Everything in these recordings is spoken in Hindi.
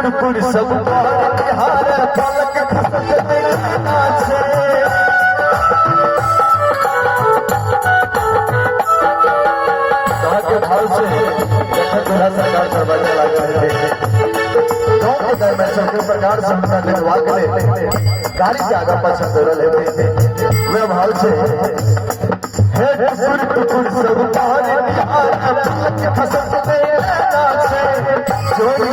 टुकुर सब बिहार पलक खसक नाचे के भाव से दूल्हा सरकार दरवाजा लगा रहे थे गाँव के दरमियान सबके प्रकार से अपना निर्वाह करे गाड़ी के आगे पसंद लेते थे वे भाव से टुकुर सब बिहार खसक नाचे जोड़ी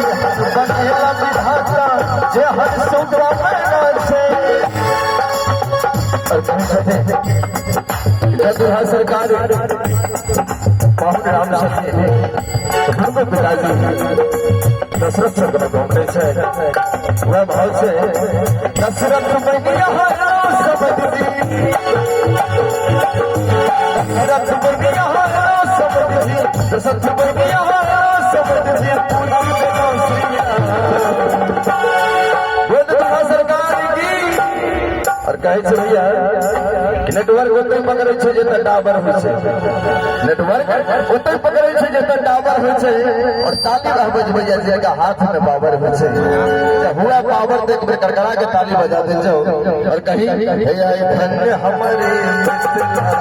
बनेला विधाता जे हर सुगवा नाचे दूल्हा सरकार राम सत्य पिताजी दशरथ चंद्र घूमने से वह भाव से दशरथ सरकार की और कहे भैया नेटवर्क ओते पकड़े छे जते टावर होय छे नेटवर्क ओते पकड़े छे जते टावर होय छे और ताली बजबै जगह हाथ में पावर होय छे हुआ पावर देख के कड़कड़ा के ताली बजा दे जाओ और कहीं हे धन्य हमारे